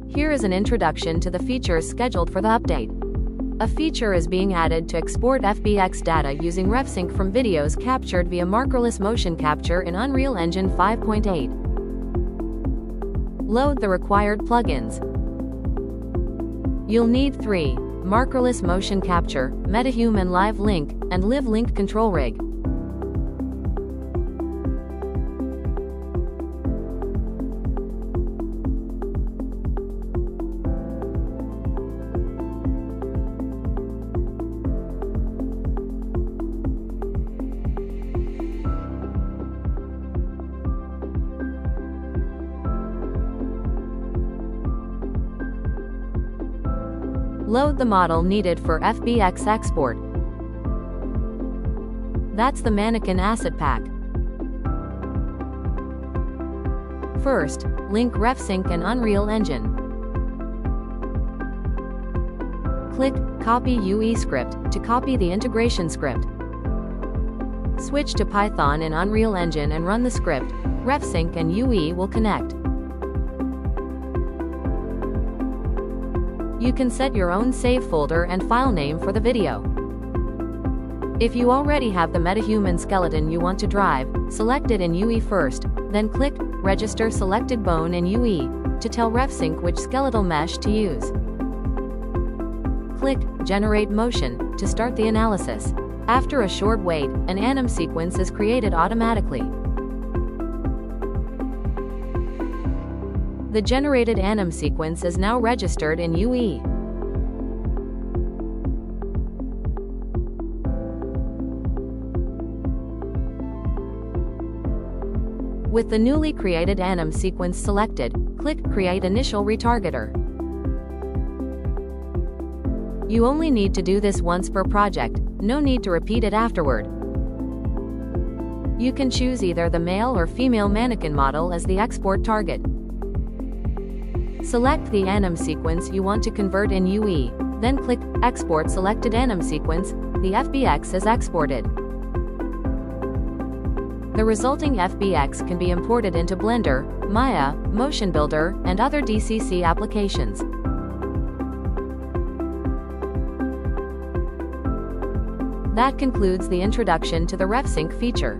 Here is an introduction to the features scheduled for the update. A feature is being added to export FBX data using RefSync from videos captured via Markerless motion capture in Unreal Engine 5.8. Load the required plugins. You'll need 3: Markerless motion capture, MetaHuman live link, and live link control rig. Load the model needed for FBX export. That's the Mannequin asset pack. First, link RefSync and Unreal Engine. Click Copy UE script to copy the integration script. Switch to Python in Unreal Engine and run the script. RefSync and UE will connect. You can set your own save folder and file name for the video. If you already have the MetaHuman skeleton you want to drive, select it in UE first, then click Register Selected Bone in UE to tell RefSync which skeletal mesh to use. Click Generate Motion to start the analysis. After a short wait, an AnimSequence is created automatically. The generated AnimSequence is now registered in UE. With the newly created AnimSequence selected, click Create Initial Retargeter. You only need to do this once per project, no need to repeat it afterward. You can choose either the male or female mannequin model as the export target. Select the AnimSequence you want to convert in UE, then click Export Selected AnimSequence. The FBX is exported. The resulting FBX can be imported into Blender, Maya, MotionBuilder, and other DCC applications. That concludes the introduction to the RefSync feature.